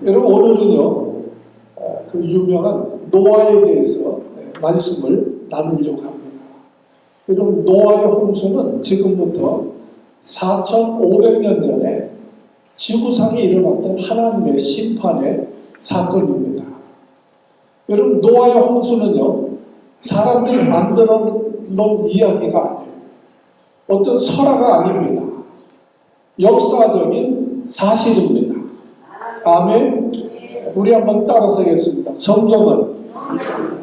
여러분 오늘은요 그 유명한 노아에 대해서 말씀을 나누려고 합니다. 여러분 노아의 홍수는 지금부터 4,500년 전에 지구상에 일어났던 하나님의 심판의 사건입니다. 여러분 노아의 홍수는요 사람들이 만들어 놓은 이야기가 아니에요. 어떤 설화가 아닙니다. 역사적인 사실입니다. 아멘. 우리 한번 따라서 하겠습니다. 성경은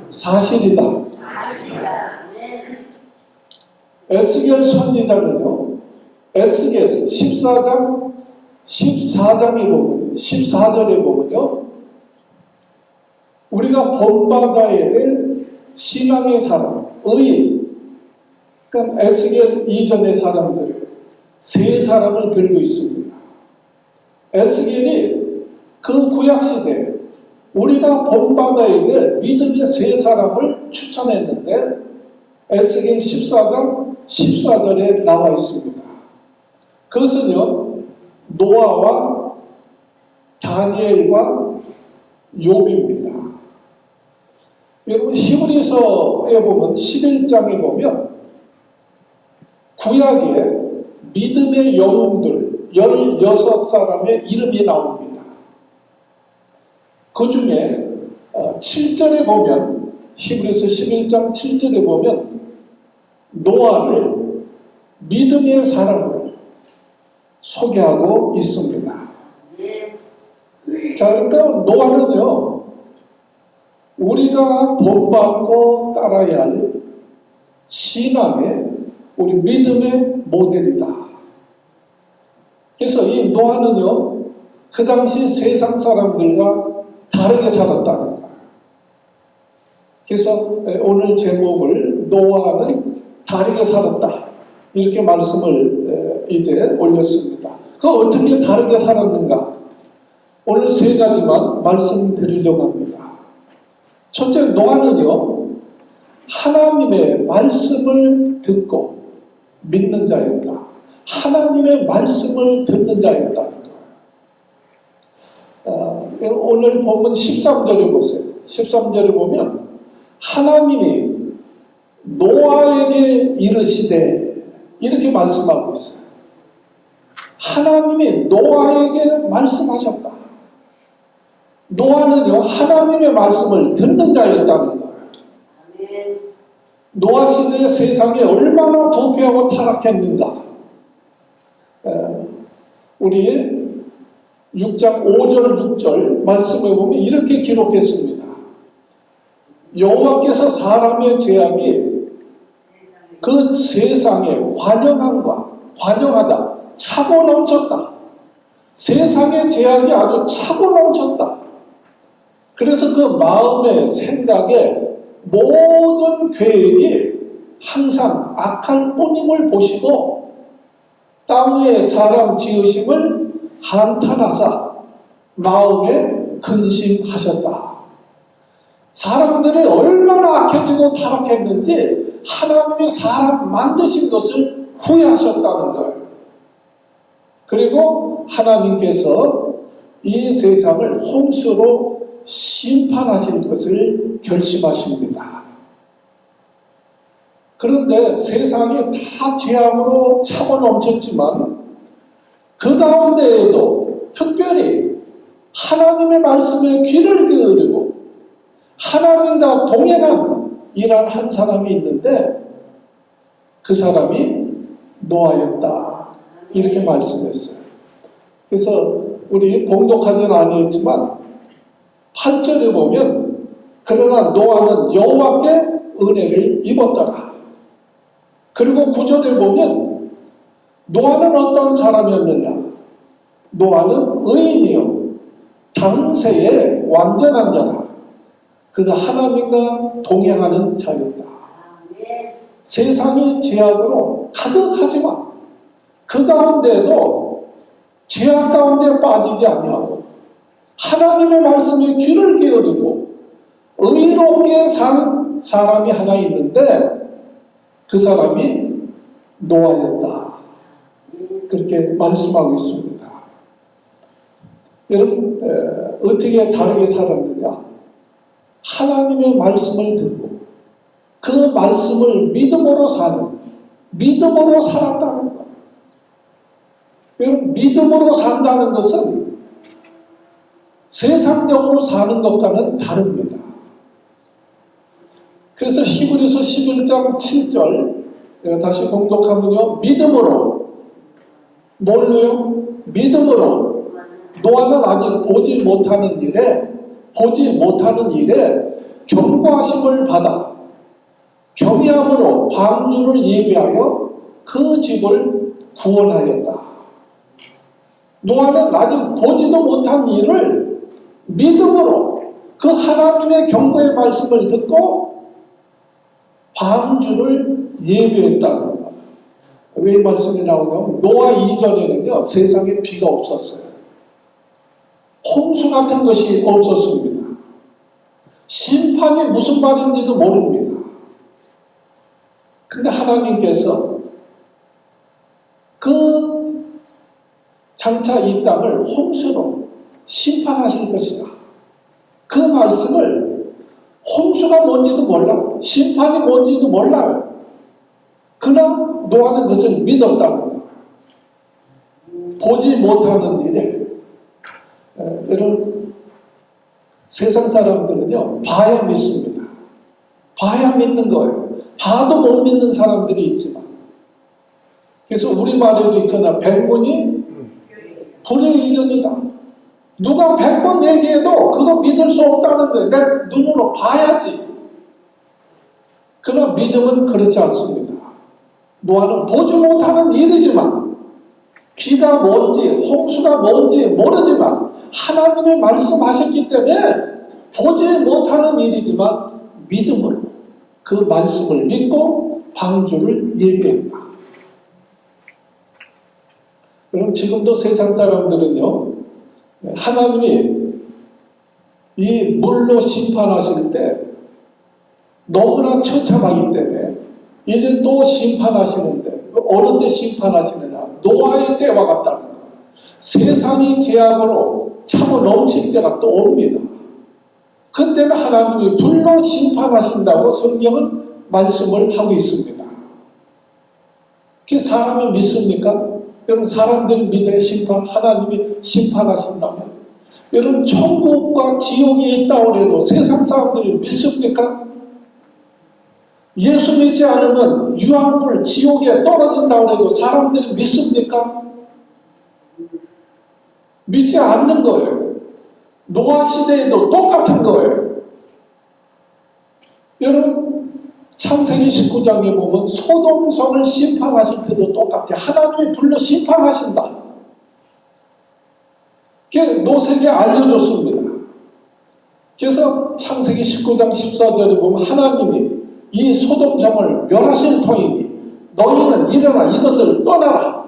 사실이다. 에스겔 선지자는요 에스겔 14장 14장에 보면 14절에 보면요 우리가 본받아야 될 신앙의 사람, 의인, 그러니까 에스겔 이전의 사람들 세 사람을 들고 있습니다. 에스겔이 그 구약시대 우리가 본받아야 될 믿음의 세 사람을 추천했는데 에스겔 14장 14절에 나와 있습니다. 그것은요 노아와 다니엘과 욥입니다. 여러분 히브리서에 보면 11장에 보면 구약에 믿음의 영웅들 16사람의 이름이 나옵니다. 그 중에 7절에 보면 히브리서 11장 7절에 보면 노아를 믿음의 사람으로 소개하고 있습니다. 자, 그러니까 노아는요 우리가 본받고 따라야 할 신앙의 우리 믿음의 모델이다. 그래서 이 노아는요 그 당시 세상 사람들과 다르게 살았다는 거예요. 그래서 오늘 제목을 노아는 다르게 살았다 이렇게 말씀을 이제 올렸습니다. 그 어떻게 다르게 살았는가? 오늘 세 가지만 말씀드리려고 합니다. 첫째, 노아는요 하나님의 말씀을 듣고 믿는 자였다. 하나님의 말씀을 듣는 자였다는 거예요. 오늘 본문 13절을 보세요. 13절을 보면 하나님이 노아에게 이르시되 이렇게 말씀하고 있어요. 하나님이 노아에게 말씀하셨다. 노아는요 하나님의 말씀을 듣는 자였다는 거예요. 노아 시대의 세상이 얼마나 부패하고 타락했는가. 우리 6장 5절 6절 말씀에 보면 이렇게 기록했습니다. 여호와께서 사람의 죄악이 그 세상에 관영하다 차고 넘쳤다. 세상의 죄악이 아주 차고 넘쳤다. 그래서 그 마음의 생각에 모든 계획이 항상 악할 뿐임을 보시고 땅 위에 사람 지으심을 한탄하사 마음에 근심하셨다. 사람들이 얼마나 악해지고 타락했는지 하나님이 사람 만드신 것을 후회하셨다는 거예요. 그리고 하나님께서 이 세상을 홍수로 심판하실 것을 결심하십니다. 그런데 세상이 다 죄악으로 차고 넘쳤지만 그 가운데에도 특별히 하나님의 말씀에 귀를 기울이고 하나님과 동행한 이란 한 사람이 있는데 그 사람이 노아였다. 이렇게 말씀했어요. 그래서 우리 봉독하지는 아니었지만 8절에 보면 그러나 노아는 여호와께 은혜를 입었더라. 그리고 9절에 보면 노아는 어떤 사람이었느냐? 노아는 의인이요 당세의 완전한 자라. 그가 하나님과 동행하는 자였다. 세상이 죄악으로 가득하지만 그 가운데도 죄악 가운데 빠지지 아니하고 하나님의 말씀에 귀를 기울이고 의롭게 산 사람이 하나 있는데 그 사람이 노아였다. 그렇게 말씀하고 있습니다. 여러분 어떻게 다르게 살았느냐? 하나님의 말씀을 듣고 그 말씀을 믿음으로 살았다는 거예요. 여러분 믿음으로 산다는 것은 세상적으로 사는 것과는 다릅니다. 그래서 히브리서 11장 7절 제가 다시 공독하면요. 믿음으로 뭘로요? 믿음으로 노아는 아직 보지 못하는 일에 경고하심을 받아 경외함으로 방주를 예비하여 그 집을 구원하였다. 노아는 아직 보지도 못한 일을 믿음으로 그 하나님의 경고의 말씀을 듣고 방주를 예비했다는 거예요. 왜 이 말씀이 나오냐면 노아 이전에는요 세상에 비가 없었어요. 홍수 같은 것이 없었습니다. 심판이 무슨 말인지도 모릅니다. 근데 하나님께서 그 장차 이 땅을 홍수로 심판하실 것이다. 그 말씀을 홍수가 뭔지도 몰라, 심판이 뭔지도 몰라요. 그러나 노아는 그것을 믿었다는 거예요. 보지 못하는 일에 여러분 세상 사람들은요 봐야 믿습니다. 봐야 믿는 거예요. 봐도 못 믿는 사람들이 있지만, 그래서 우리말에도 있잖아. 백문이 불여일견이다. 누가 100번 얘기해도 그거 믿을 수 없다는 거예요. 내 눈으로 봐야지. 그러나 믿음은 그렇지 않습니다. 노아는 보지 못하는 일이지만, 비가 뭔지 홍수가 뭔지 모르지만 하나님이 말씀하셨기 때문에 보지 못하는 일이지만 믿음으로 그 말씀을 믿고 방주를 예비했다. 그럼 지금도 세상 사람들은요 하나님이 이 물로 심판하실 때 너무나 처참하기 때문에 이제 또 심판하시는데 어느 때 심판하시느냐? 노아의 때와 같다는 거예요. 세상이 죄악으로 차고 넘칠 때가 또 옵니다. 그때는 하나님이 불로 심판하신다고 성경은 말씀을 하고 있습니다. 그 사람이 믿습니까? 여러분 사람들이 믿어야 하나님이 심판하신다면, 여러분 천국과 지옥이 있다고 해도 세상 사람들이 믿습니까? 예수 믿지 않으면 유황불 지옥에 떨어진다고 해도 사람들이 믿습니까? 믿지 않는 거예요. 노아 시대에도 똑같은 거예요. 여러분 창세기 19장에 보면 소돔성을 심판하실 때도 똑같아요. 하나님이 불러 심판하신다. 그게 노세게 알려줬습니다. 그래서 창세기 19장 14절에 보면 하나님이 이 소돔성을 멸하실 터이니 너희는 일어나 이것을 떠나라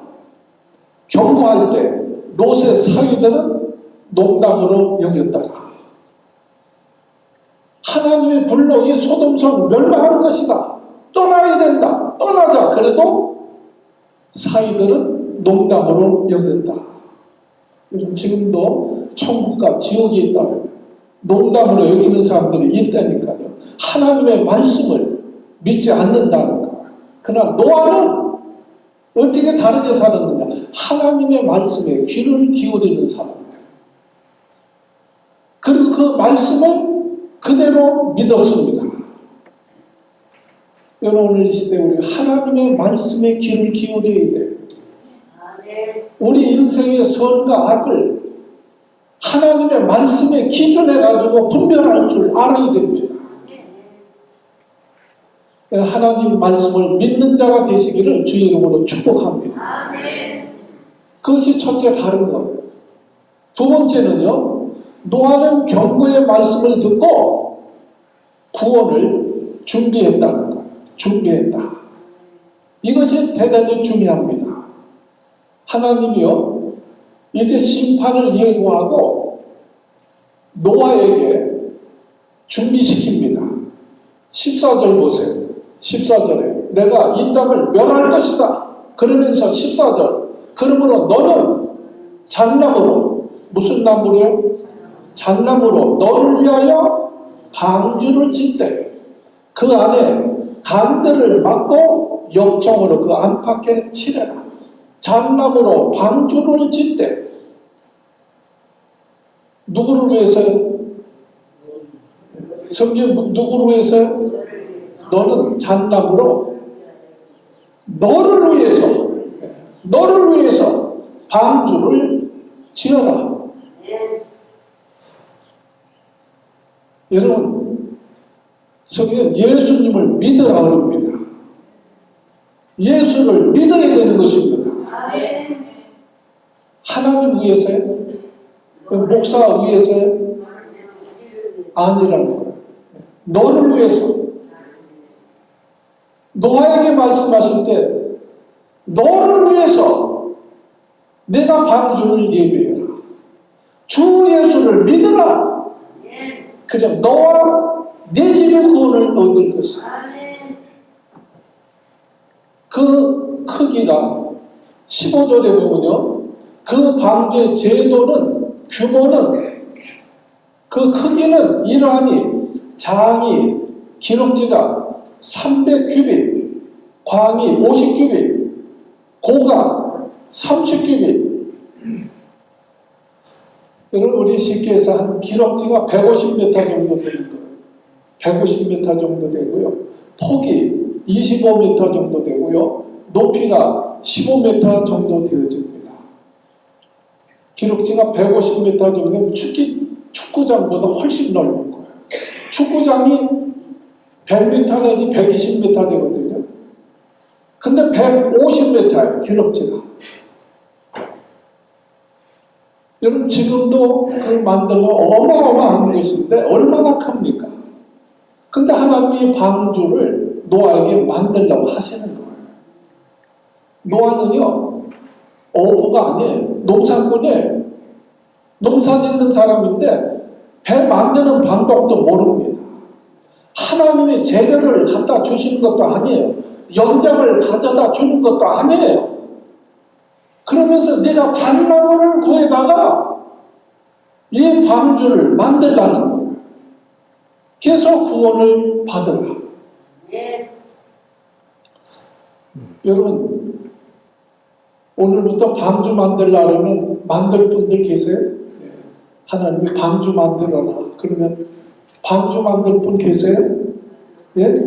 경고할 때 롯의 사위들은 농담으로 여겼더라. 하나님이 불러 이 소돔성 멸망할 것이다. 떠나야 된다. 떠나자. 그래도 사위들은 농담으로 여겼다. 지금도 천국과 지옥이 있다. 농담으로 여기는 사람들이 있다니까요. 하나님의 말씀을 믿지 않는다는 거예요. 그러나 노아는 어떻게 다르게 살았느냐? 하나님의 말씀에 귀를 기울이는 사람이에요. 그리고 그 말씀을 그대로 믿었습니다. 여러분 오늘 이 시대에 우리 하나님의 말씀에 귀를 기울여야 돼요. 우리 인생의 선과 악을 하나님의 말씀에 기준해가지고 분별할 줄 알아야 됩니다. 하나님 말씀을 믿는 자가 되시기를 주의 이름으로 축복합니다. 그것이 첫째 다른 것. 두 번째는요, 노아는 경고의 말씀을 듣고 구원을 준비했다는 것. 준비했다. 이것이 대단히 중요합니다. 하나님이요, 이제 심판을 예고하고 노아에게 준비시킵니다. 14절 보세요. 14절에 내가 이 땅을 멸할 것이다. 그러면서 14절 그러므로 너는 장막으로 무슨 나무로요? 잣나무로 너를 위하여 방주를 짓되 그 안에 간들을 막고 역청으로 그 안팎에 칠해라. 잣나무로 방주를 짓되 누구를 위해서요? 성경 누구를 위해서요? 너는 잣나무로 너를 위해서 방주를 지어라. 여러분, 성경 예수님을 믿으라 그럽니다. 예수를 믿어야 되는 것입니다. 하나님 위해서요? 목사 위해서요? 아니라는 거예요. 너를 위해서. 노아에게 말씀하실 때 너를 위해서 내가 방주를 예비해라. 주 예수를 믿으라. 그럼 너와 내 집의 구원을 얻을 것이다. 그 크기가 15절에 보면요. 그 방주의 제도는 규모는 그 크기는 이러하니 장이 기럭지가 300규빗, 광이 50규빗, 고가 30규빗. 여러분 우리 쉽게 해서 한 기럭지가 150m 정도 되는 거예요. 150m 정도 되고요. 폭이 25m 정도 되고요. 높이가 15m 정도 되어집니다. 기럭지가 150m 정도 축구장보다 훨씬 넓은 거예요. 축구장이 100m 내지 120m 되거든요. 근데 150m예요, 기럭지가. 여러분, 지금도 그걸 만들면 어마어마한 것인데, 얼마나 큽니까? 근데 하나님이 방주를 노아에게 만들려고 하시는 거예요. 노아는요, 어부가 아니에요. 농사꾼이에요. 농사 짓는 사람인데, 배 만드는 방법도 모릅니다. 하나님이 재료를 갖다 주시는 것도 아니에요. 연장을 가져다 주는 것도 아니에요. 그러면서 내가 잣나무를 구해다가 이 방주를 만들라는 거예요. 그래서 구원을 받으라. 여러분, 오늘부터 방주 만들려면 만들 분들 계세요? 하나님이 방주 만들어라. 그러면 방주 만들 분 계세요? 예?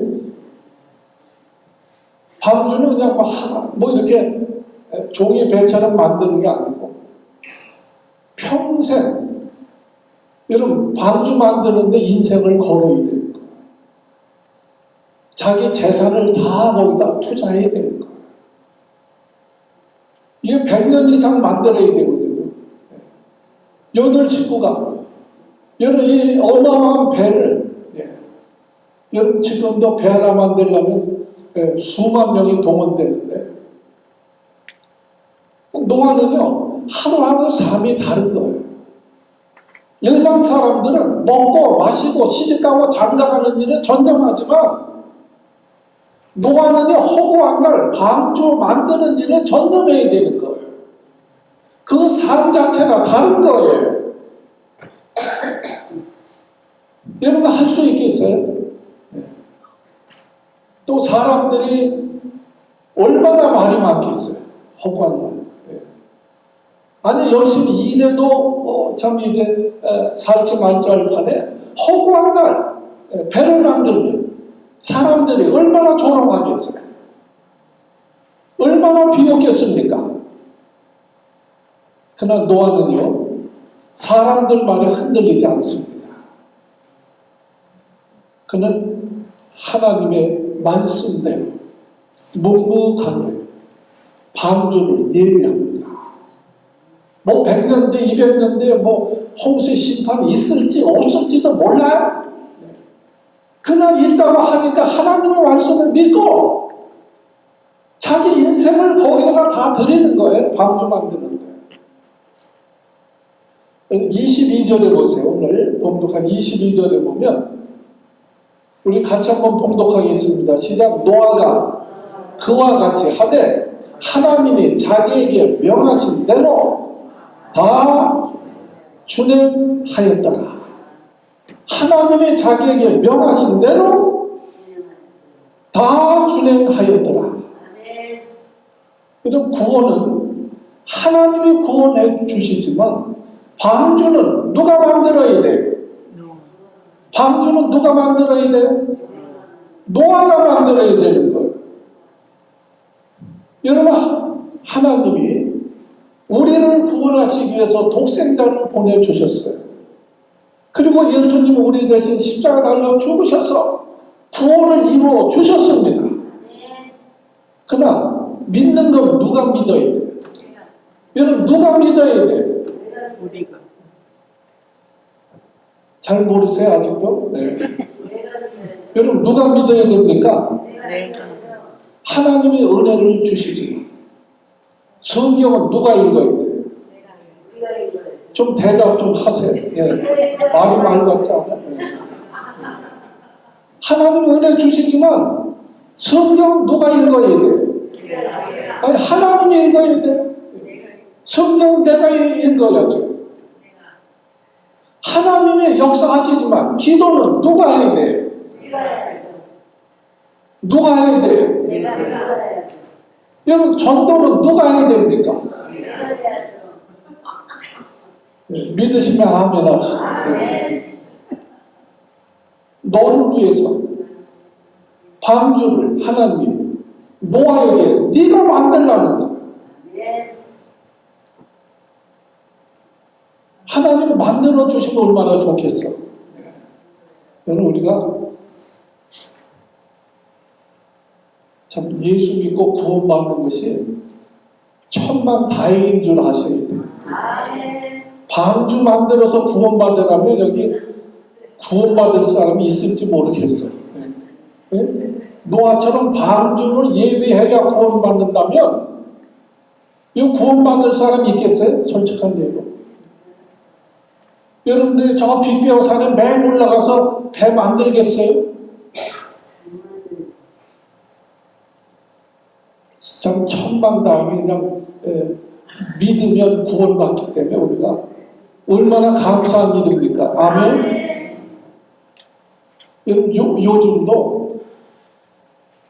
방주는 그냥 뭐 이렇게 종이 배처럼 만드는 게 아니고 평생 여러분 방주 만드는데 인생을 걸어야 되는 거예요. 자기 재산을 다 거기다 투자해야 되는 거예요. 이게 100년 이상 만들어야 되거든요. 8식구가 여러분 이 어마어마한 배를 여러분 지금도 배 하나 만들려면 수만 명이 동원되는데 노아는요 하루하루 삶이 다른 거예요. 일반 사람들은 먹고 마시고 시집가고 장가가는 일에 전념하지만 노아는요 허구한 날 방주 만드는 일에 전념해야 되는 거예요. 그 삶 자체가 다른 거예요. 여러분 할 수 있겠어요? 또 사람들이 얼마나 말이 많겠어요? 허구한 말. 아니 열심히 일해도 참 이제 살지 말지 할 판에 허구한 날 배를 만들면 사람들이 얼마나 조롱하겠어요? 얼마나 비웃겠습니까? 그러나 노아는요 사람들 말에 흔들리지 않습니다. 그는 하나님의 말씀대로 묵묵하게 방주를 예비합니다. 뭐 100년 뒤, 200년 뒤에 뭐 홍수 심판이 있을지 없을지도 몰라요. 그러나 있다고 하니까 하나님의 말씀을 믿고 자기 인생을 거기다가 다 드리는 거예요. 방주 만드는데. 22절에 보세요. 오늘 봉독한 22절에 보면 우리 같이 한번 봉독하겠습니다. 시작. 노아가 그와 같이 하되 하나님이 자기에게 명하신 대로 다 준행하였더라. 하나님이 자기에게 명하신 대로 다 준행하였더라. 이런 구원은 하나님이 구원해 주시지만 방주는 누가 만들어야 돼? 방주는 누가 만들어야 돼? 노아가 만들어야 되는 거예요. 여러분, 하나님이 우리를 구원하시기 위해서 독생자를 보내주셨어요. 그리고 예수님은 우리 대신 십자가 달려 죽으셔서 구원을 이루어 주셨습니다. 그러나 믿는 건 누가 믿어야 돼? 여러분, 누가 믿어야 돼? 우리가. 잘 모르세요, 아직도? 네. 여러분, 누가 믿어야 됩니까? 하나님이 은혜를 주시지. 성경은 누가 읽어야 돼? 좀 대답 좀 하세요. 예. 말이 말 같지 않아요? 예. 하나님이 은혜 주시지만 성경은 누가 읽어야 돼? 아니, 하나님이 읽어야 돼. 성경은 내가 읽어야죠. 하나님의 역사하시지만 기도는 누가 해야 돼? 누가 해야 돼? 여러분, 전도는 누가 해야 됩니까? 믿으시면 아멘 합시다. 너를 위해서 방주를 하나님 노아에게 네가 만들라는 거야. 하나님 만들어 주시면 얼마나 좋겠어. 여러분, 우리가 참 예수 믿고 구원받는 것이 천만 다행인 줄 아셔야 돼요. 방주 만들어서 구원받으라면 여기 구원받을 사람이 있을지 모르겠어요. 네? 노아처럼 방주를 예비해야 구원받는다면 이 구원받을 사람이 있겠어요? 솔직한 예로. 여러분들이 저 빅베어산에 맨 올라가서 배 만들겠어요? 참 천만다행히 그냥 믿으면 구원받기 때문에 우리가 얼마나 감사한 일입니까? 아멘. 여러분, 요즘도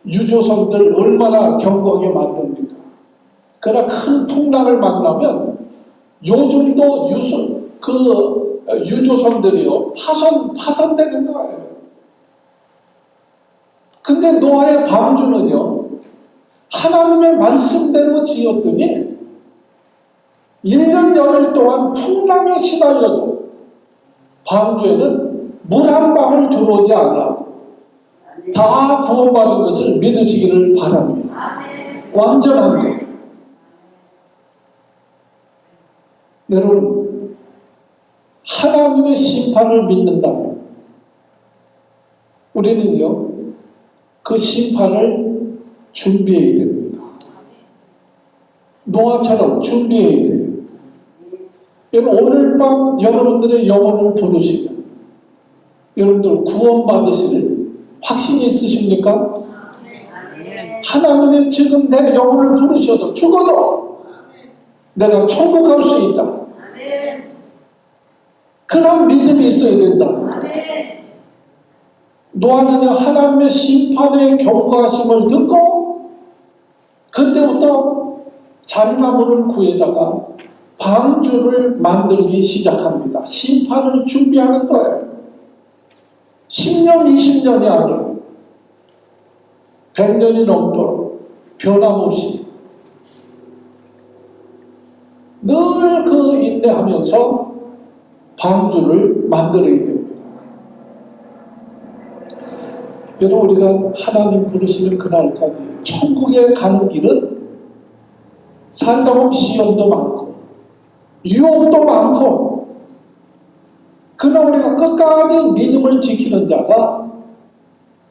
유조선들 얼마나 견고하게 만듭니까? 그러나 큰 풍랑을 만나면 요즘도 유조선들이요 파손되는 거예요. 근데 노아의 방주는요 하나님의 말씀대로 지었더니 1년 열흘 동안 풍랑에 시달려도 방주에는 물 한 방울 들어오지 아니하고 다 구원받은 것을 믿으시기를 바랍니다. 완전한 것. 여러분, 하나님의 심판을 믿는다면 우리는요 그 심판을 준비해야 됩니다. 노아처럼 준비해야 돼요. 여러분, 오늘 밤 여러분들의 영혼을 부르시면 여러분들 구원받으실 확신이 있으십니까? 하나님이 지금 내 영혼을 부르셔도 죽어도 내가 천국 갈 수 있다. 그런 믿음이 있어야 된다. 노아는 하나님의 심판의 경고하심을 듣고 그때부터 잣나무를 구해다가 방주를 만들기 시작합니다. 심판을 준비하는 거예요. 10년, 20년이 아니에요. 100년이 넘도록 변함없이 늘 그 인내하면서 방주를 만들어야 됩니다. 여러분, 우리가 하나님 부르시는 그날까지 천국에 가는 길은 살다 보면 시험도 많고 유혹도 많고 그러나 우리가 끝까지 믿음을 지키는 자가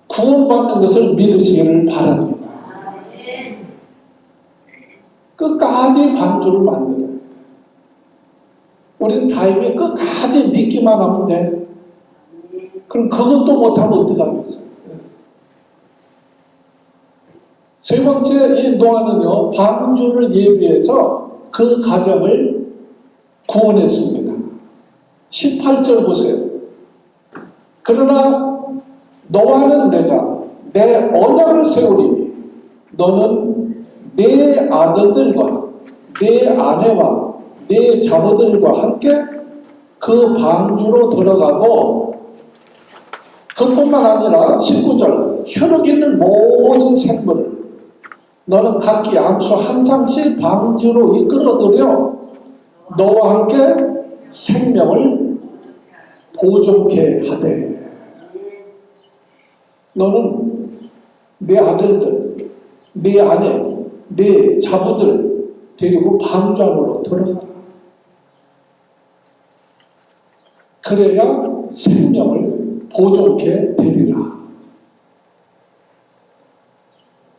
구원받는 것을 믿으시기를 바랍니다. 끝까지 방주를 만들어야 돼. 우리는 다행히 끝까지 믿기만 하면 돼. 그럼 그것도 못하면 어떡하겠어요? 세 번째, 이 노아는요 방주를 예비해서 그 가정을 구원했습니다. 18절 보세요. 그러나 너와는 내가 내 언약을 세우리니 너는 내 아들들과 내 아내와 내 자녀들과 함께 그 방주로 들어가고, 그뿐만 아니라 19절 혈육 있는 모든 생물을 너는 각기 암수 한 상씩 방주로 이끌어들여 너와 함께 생명을 보존케 하되, 너는 내 아들들, 내 아내, 내 자부들 데리고 방주 안으로 들어가라. 그래야 생명을 보존케 되리라.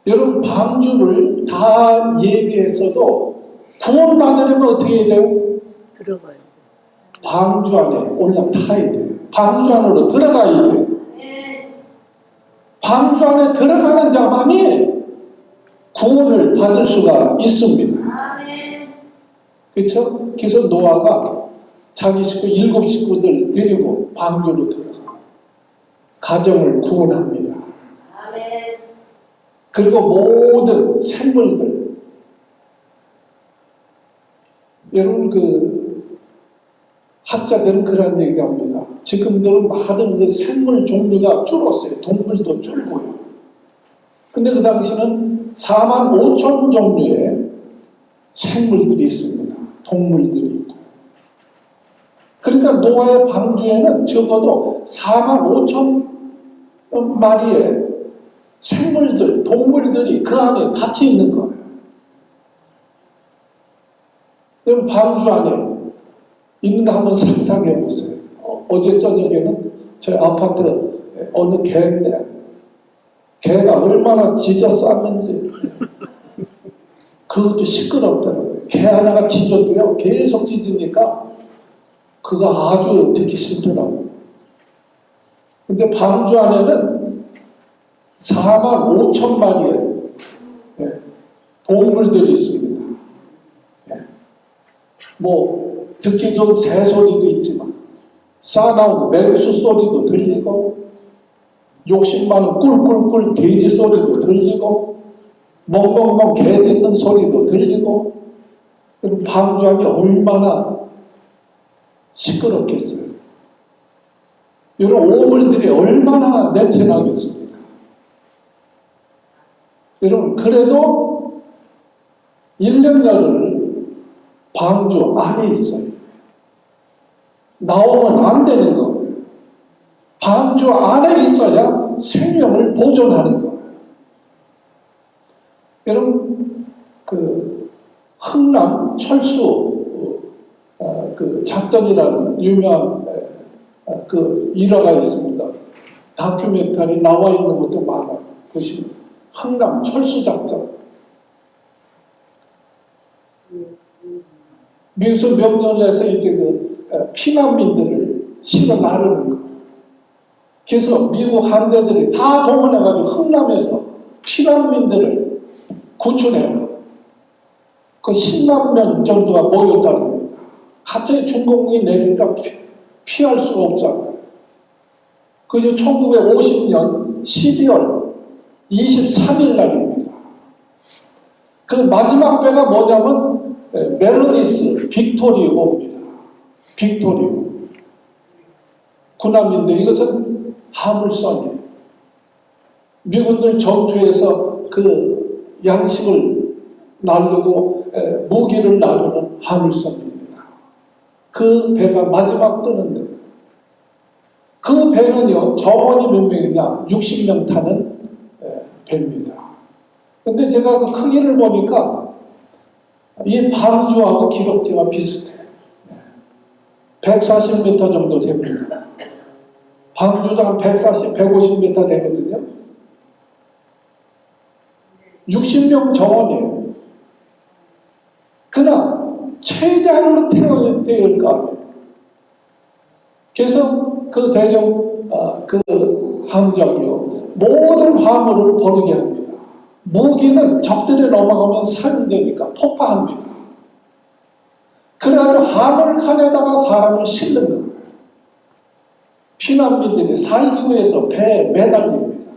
여러분, 방주를 다 예비해서도 구원받으려면 어떻게 해야 돼요? 들어가요. 방주 안에 올라타야 돼요. 방주 안으로 들어가야 돼요. 방주 안에 들어가는 자만이 구원을 받을 수가 있습니다. 그렇죠? 그래서 노아가 자기 식구 7 식구들 데리고 방주로 들어가 가정을 구원합니다. 그리고 모든 생물들, 여러분, 학자들은 그런 얘기를 합니다. 지금들은 많은 그 생물 종류가 줄었어요. 동물도 줄고요. 근데 그 당시는 4만 5천 종류의 생물들이 있습니다. 동물들이 있고. 그러니까 노아의 방주에는 적어도 4만 5천 마리의 생물들, 동물들이 그 안에 같이 있는 거예요. 그럼 방주 안에 있는 거 한번 상상해 보세요. 어제 저녁에는 저희 아파트 어느 개인데 개가 얼마나 짖어 쌌는지 그것도 시끄럽더라고요. 개 하나가 짖어도요 계속 짖으니까 그거 아주 듣기 싫더라고요. 근데 방주 안에는 4만 5천 마리의 동물들이 있습니다. 뭐 듣기 좋은 새 소리도 있지만 싸나운 맹수 소리도 들리고 욕심 많은 꿀꿀꿀 돼지 소리도 들리고 멍멍멍 개 짖는 소리도 들리고, 방주 안이 얼마나 시끄럽겠어요. 이런 오물들이 얼마나 냄새나겠습니까? 여러분, 그래도 1년 열흘 방주 안에 있어요. 나오면 안 되는 거예요. 방주 안에 있어야 생명을 보존하는 거예요. 여러분, 흥남 철수 작전이라는 유명한 일화가 있습니다. 다큐멘터리 나와 있는 것도 많아요. 보시면 흥남 철수 작전. 미국에서 명령을 해서 이제 피난민들을 실어 나르는 거예요. 그래서 미국 함대들이 다 동원해가지고 흥남에서 피난민들을 구출해요. 그 10만 명 정도가 모였다는 겁니다. 갑자기 중공군이 내리니까 피할 수가 없잖아요. 그래서 1950년 12월 23일 날입니다. 그 마지막 배가 뭐냐면 메르디스 빅토리호입니다. 빅토리호. 군함인데 이것은 화물선이에요. 미군들 전투에서 그 양식을 나르고 무기를 나르는 화물선입니다. 그 배가 마지막 뜨는데 그 배는요 정원이 몇 명이냐 60명 타는 배입니다. 근데 제가 그 크기를 보니까 이 방주하고 기록지가 비슷해요. 140m 정도 됩니다. 방주도 한 140, 150m 되거든요. 60명 정원이에요. 그러나 최대한으로 태워야 될 거 아니에요. 그래서 그 대령 함정이요 모든 화물을 버리게 합니다. 무기는 적들이 넘어가면 사용되니까 폭파합니다. 그래가지고 화물 칸에다가 사람을 실는 거예요. 피난민들이 살기 위해서 배에 매달립니다.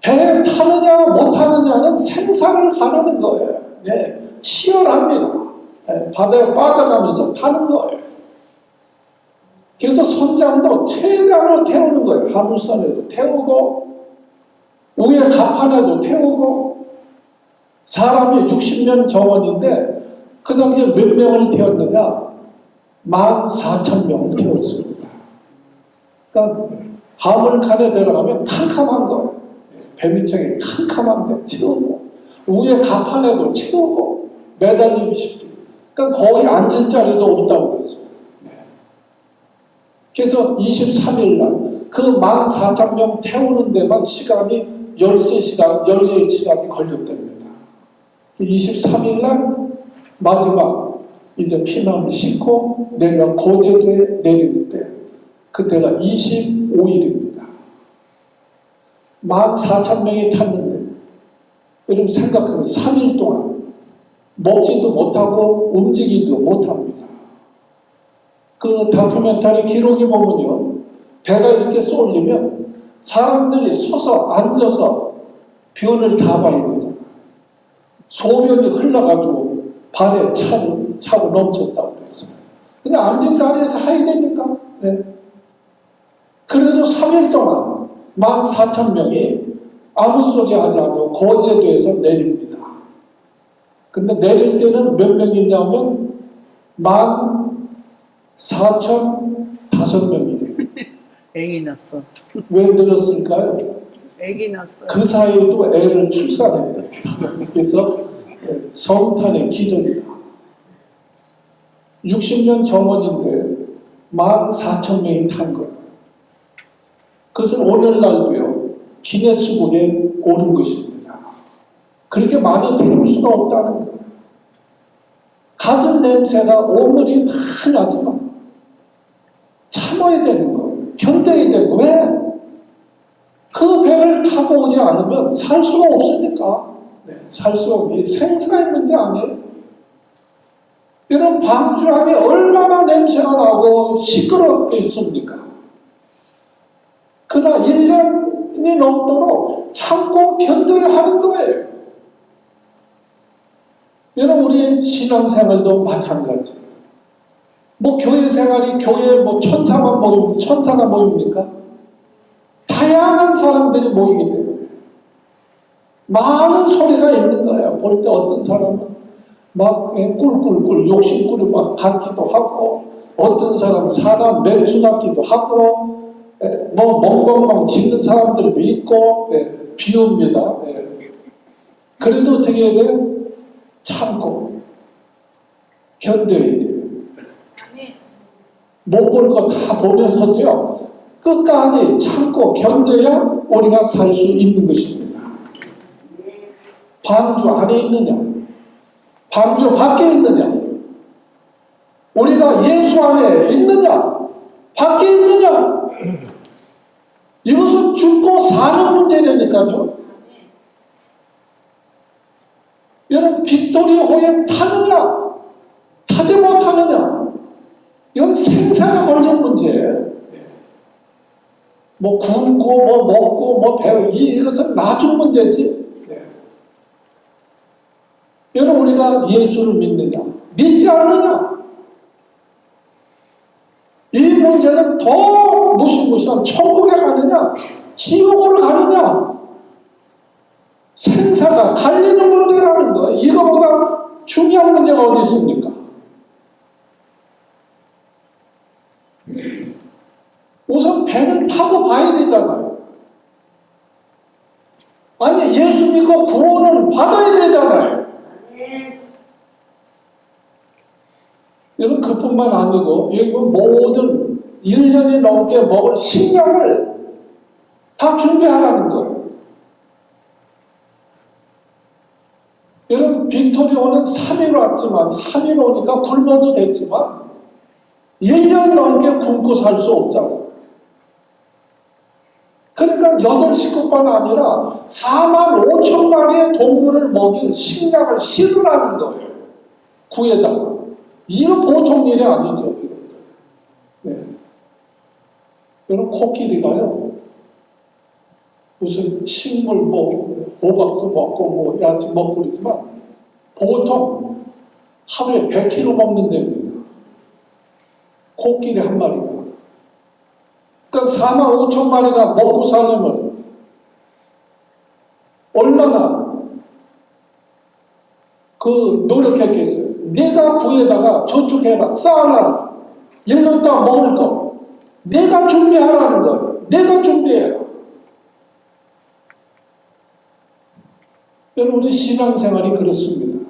배에 타느냐 못 타느냐는 생사를 가르는 거예요. 네, 치열합니다. 네, 바다에 빠져가면서 타는 거예요. 그래서 선장도 최대한으로 태우는 거예요. 하물선에도 태우고 위에 갑판에도 태우고. 사람이 60년 정원인데 그 당시에 몇 명을 태웠느냐? 14,000명을 태웠습니다. 그러니까 화물칸에 들어가면 캄캄한 거예요. 배밑창에 캄캄한데 채우고 위에 갑판에도 채우고 매달리시피. 그러니까 거의 앉을 자리도 없다고 그랬어요. 그래서 23일 날 그 14,000명 태우는 데만 시간이 13시간, 14시간이 걸렸답니다. 23일 날 마지막 이제 피난을 싣고 내려 고제도에 내리는데 그때가 25일입니다. 14,000명이 탔는데 여러분 생각하면 3일 동안 먹지도 못하고 움직이지도 못합니다. 그 다큐멘터리 기록에 보면요, 배가 이렇게 쏠리면 사람들이 서서 앉아서 변을 다 봐야 되잖아요. 소변이 흘러가지고 발에 차고 넘쳤다고 그랬어요. 근데 앉은 자리에서 해야 됩니까? 네. 그래도 3일 동안 14,000명이 아무 소리 하지 않고 고제도에서 내립니다. 근데 내릴 때는 몇 명이냐면 14,005명이래요. 애기 낳았어. 왜 늘었을까요? 애기 낳았어. 그 사이에도 애를 출산했대요. 그래서 성탄의 기적이다. 60년 정원인데 14,000명이 탄 거예요. 그것은 오늘날도요, 기네스북에 오른 것입니다. 그렇게 많이 태울 수가 없다는 거예요. 가진 냄새가 오물이 다 나지만 참아야 되는 거예요. 견뎌야 되고. 왜? 그 배를 타고 오지 않으면 살 수가 없으니까. 네, 살 수가 없는 생사의 문제 아니에요? 이런 방주 안에 얼마나 냄새가 나고 시끄럽겠습니까? 그러나 1년이 넘도록 참고 견뎌야 하는 거예요. 여러분, 우리 신앙생활도 마찬가지. 뭐 교회 생활이 교회에 뭐 천사가 모입니까? 다양한 사람들이 모이기 때문에 많은 소리가 있는 거예요. 볼 때 어떤 사람은 막 꿀꿀꿀 욕심 꾸리고 같기도 하고, 어떤 사람은 사람 맹수 같기도 하고, 뭐 멍멍멍 짖는 사람들도 있고, 비웁니다. 그래도 어떻게 해야 돼요? 참고 견뎌야 돼요. 못 볼 거 다 보면서도요, 끝까지 참고 견뎌야 우리가 살 수 있는 것입니다. 방주 안에 있느냐, 방주 밖에 있느냐, 우리가 예수 안에 있느냐, 밖에 있느냐, 이것은 죽고 사는 문제라니까요. 여러분, 빅토리호에 타느냐, 타지 못하느냐, 이건 생사가 걸린 문제예요. 뭐 굶고 뭐 먹고 뭐 배우, 이것은 나중 문제지. 여러분, 우리가 예수를 믿느냐, 믿지 않느냐, 이 문제는 더 무시무시한 천국에 가느냐, 지옥으로 가느냐, 생사가 갈리는 문제라는 거예요. 이거보다 중요한 문제가 어디 있습니까? 우선 배는 타고 봐야 되잖아요. 아니, 예수 믿고 구원을 받아야 되잖아요. 이런 그뿐만 아니고, 여기 모든 1년이 넘게 먹을 식량을 다 준비하라는 거예요. 여러분, 빅토리호는 3일 왔지만, 3일 오니까 굶어도 됐지만 1년 넘게 굶고 살 수 없잖아요. 그러니까 8식구뿐 아니라 45,000마리의 동물을 먹일 식량을 실으라는 거예요. 구에다가. 이건 보통 일이 아니죠. 네. 여러분, 코끼리가요, 무슨 식물, 호박도 먹고, 야채 먹고 그러지만, 보통 하루에 100kg 먹는답니다. 코끼리 한 마리가. 그러니까 45,000마리가 먹고 살려면 얼마나 노력했겠어요. 내가 구해다가 저축해라, 쌓아놔라. 1년 동안 먹을 거 내가 준비하라는 거예요. 내가 준비해라. 여러분, 우리 신앙생활이 그렇습니다.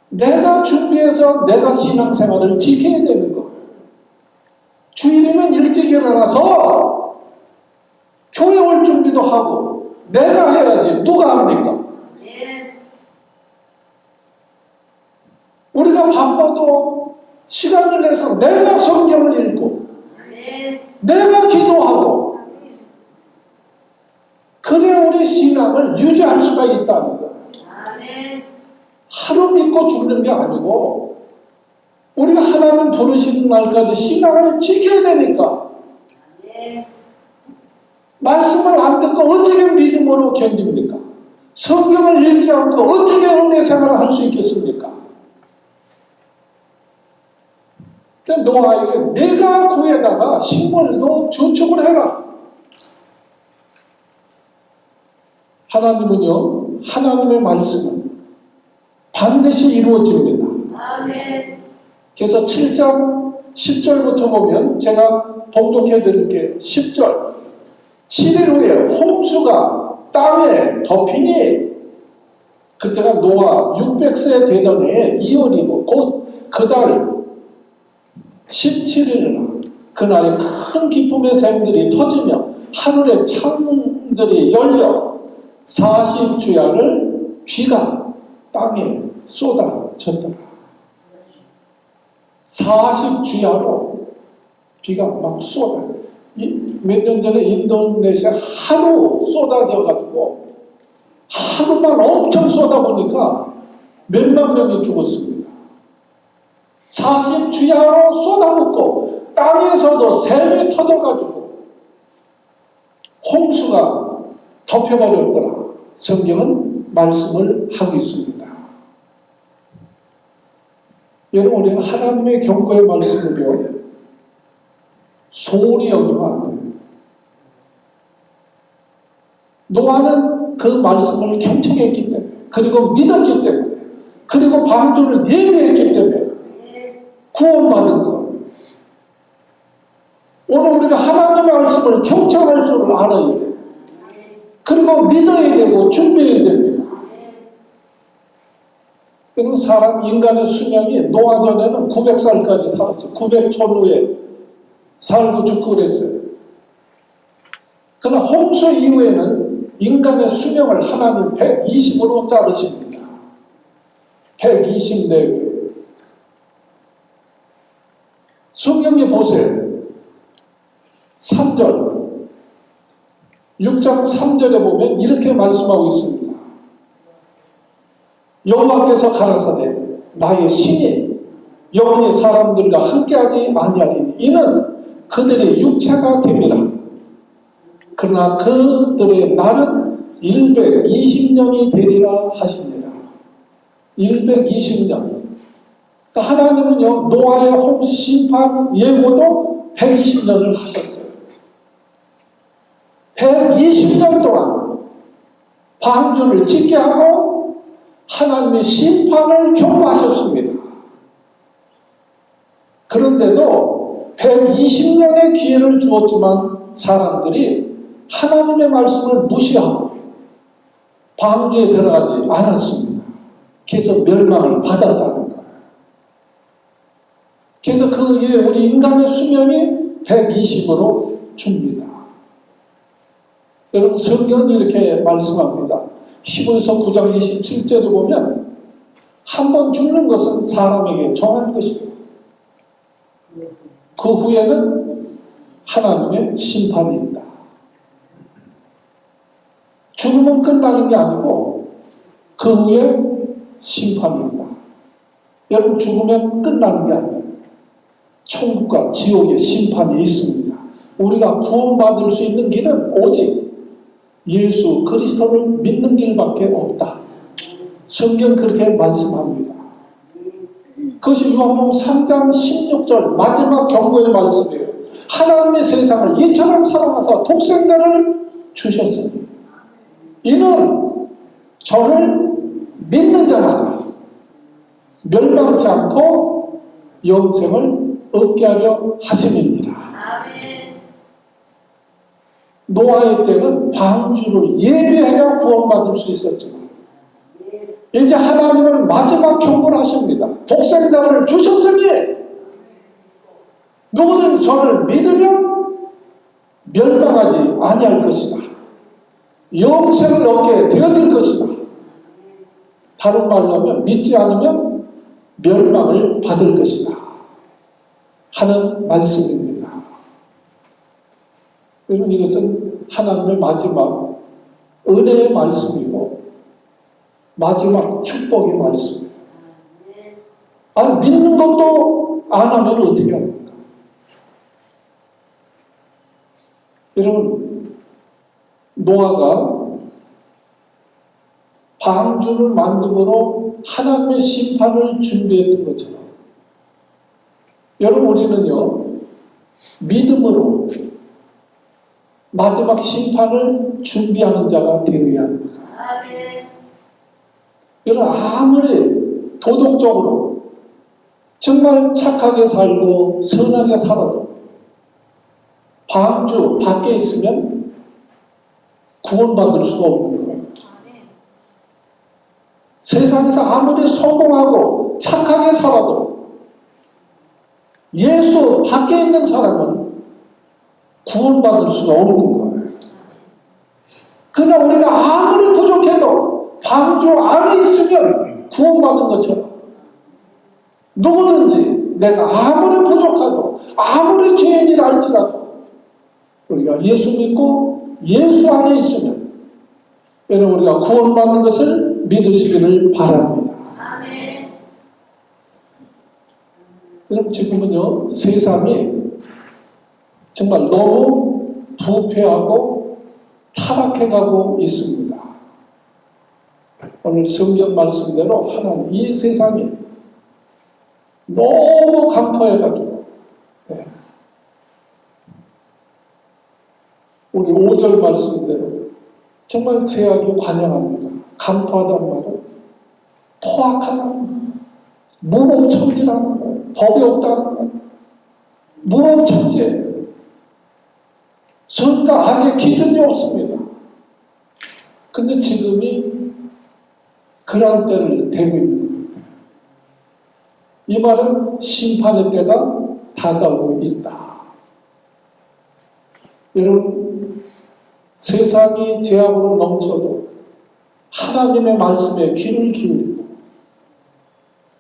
내가 준비해서 내가 신앙생활을 지켜야 되는 거예요. 주일이면 일찍 일어나서 교회 올 준비도 하고 내가 해야지 누가 합니까? 우리가 바빠도 시간을 내서 내가 성경을 읽고 내가 기도하고 그래야 우리 신앙을 유지할 수가 있다는 거예요. 하루 믿고 죽는 게 아니고 우리가 하나님 부르시는 날까지 신앙을 지켜야 되니까. 말씀을 안 듣고 어떻게 믿음으로 견딥니까? 성경을 읽지 않고 어떻게 은혜 생활을 할 수 있겠습니까? 노아에게 내가 구에다가 식물도 저축을 해라. 하나님은요, 하나님의 말씀은 반드시 이루어집니다. 그래서 7장 10절부터 보면 제가 봉독해 드릴게요. 10절. 7일 후에 홍수가 땅에 덮이니 그때가 노아 600세 되던 해에 2월이고 곧 그달 17일이나 그날에 큰 기쁨의 샘들이 터지며 하늘의 창들이 열려 40주야를 비가 땅에 쏟아졌더라. 40주야로 비가 막 쏟아. 몇 년 전에 인도네시아 하루 쏟아져가지고 하루만 엄청 쏟아보니까 몇만 명이 죽었습니다. 40주야로 쏟아붓고 땅에서도 샘이 터져가지고 홍수가 덮여버렸더라. 성경은 말씀을 하고 있습니다. 여러분, 우리는 하나님의 경고의 말씀을요, 소홀히 여기면 안 돼요. 노아는 그 말씀을 경청했기 때문에, 그리고 믿었기 때문에, 그리고 방주를 예배했기 때문에 구원받은 거예요. 오늘 우리가 하나님의 말씀을 경청할 줄 알아야 돼요. 그리고 믿어야 되고 준비해야 됩니다. 그리고 인간의 수명이 노아 전에는 900살까지 살았어요. 900초루에 살고 죽고 그랬어요. 그러나 홍수 이후에는 인간의 수명을 하나님 120으로 자르십니다. 120 내외. 성경에 보세요. 3절. 6장 3절에 보면 이렇게 말씀하고 있습니다. 여호와께서 가라사대 나의 신이 영원히 사람들과 함께하지 아니하리니 이는 그들의 육체가 됨이라. 그러나 그들의 날은 120년이 되리라 하시니라. 120년. 그러니까 하나님은요, 노아의 홍수 심판 예고도 120년을 하셨어요. 120년 동안 방주를 짓게 하고 하나님의 심판을 경고하셨습니다. 그런데도 120년의 기회를 주었지만 사람들이 하나님의 말씀을 무시하고 방주에 들어가지 않았습니다. 그래서 멸망을 받았다는 거예요. 그래서 그 이후에 우리 인간의 수명이 120으로 줍니다. 여러분, 성경은 이렇게 말씀합니다. 히브리서 9장 27절에 보면 한 번 죽는 것은 사람에게 정한 것이다. 그 후에는 하나님의 심판이 있다. 죽으면 끝나는 게 아니고 그 후에 심판이 있다. 여러분, 죽으면 끝나는 게 아니에요. 천국과 지옥의 심판이 있습니다. 우리가 구원받을 수 있는 길은 오직 예수 그리스도를 믿는 길밖에 없다. 성경 그렇게 말씀합니다. 그것이 요한복음 3장 16절 마지막 경고의 말씀이에요. 하나님의 세상을 이처럼 사랑하사 독생자를 주셨으니 이는 저를 믿는 자마다 멸망치 않고 영생을 얻게 하려 하심이니라. 노아의 때는 방주를 예비해야 구원받을 수 있었지만 이제 하나님은 마지막 경고를 하십니다. 독생자를 주셨으니 누구든 저를 믿으면 멸망하지 아니할 것이다. 영생을 얻게 되어질 것이다. 다른 말로 하면 믿지 않으면 멸망을 받을 것이다 하는 말씀입니다. 여러분, 이것은 하나님의 마지막 은혜의 말씀이고 마지막 축복의 말씀이에요. 아니, 믿는 것도 안 하면 어떻게 합니까? 여러분, 노아가 방주를 만듦으로 하나님의 심판을 준비했던 것처럼 여러분, 우리는요 믿음으로 마지막 심판을 준비하는 자가 되어야 합니다. 여러분, 아무리 도덕적으로 정말 착하게 살고 선하게 살아도 방주 밖에 있으면 구원받을 수가 없는 거예요. 세상에서 아무리 성공하고 착하게 살아도 예수 밖에 있는 사람은 구원받을 수가 없는 거예요. 그러나 우리가 아무리 부족해도 방주 안에 있으면 구원받은 것처럼 누구든지 내가 아무리 부족하도 아무리 죄인이라 할지라도 우리가 예수 믿고 예수 안에 있으면 여러분, 우리가 구원받는 것을 믿으시기를 바랍니다. 아멘. 여러분, 지금은요 세상이 정말 너무 부패하고 타락해가고 있습니다. 오늘 성경 말씀대로 하나님 이 세상이 너무 간파해가지고 우리 5절 말씀대로 정말 제약이 관영합니다. 간파하다는 말은 포악하다는 거예요. 무법천지라는 거예요. 법이 없다는 거예요. 무법천지예요. 선과 악의 기준이 없습니다. 근데 지금이 그런 때를 대고 있는 것 같아요. 이 말은 심판의 때가 다가오고 있다. 여러분, 세상이 죄악으로 넘쳐도 하나님의 말씀에 귀를 기울이고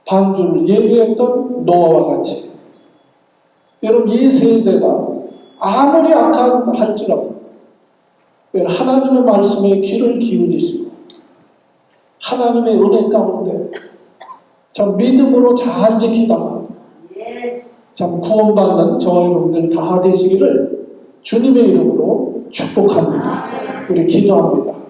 방주를 예비했던 노아와 같이 여러분, 이 세대가 아무리 악할지라도 하나님의 말씀에 귀를 기울이시고 하나님의 은혜 가운데 참 믿음으로 잘 지키다가 참 구원받는 저와 여러분들 다 되시기를 주님의 이름으로 축복합니다. 우리 기도합니다.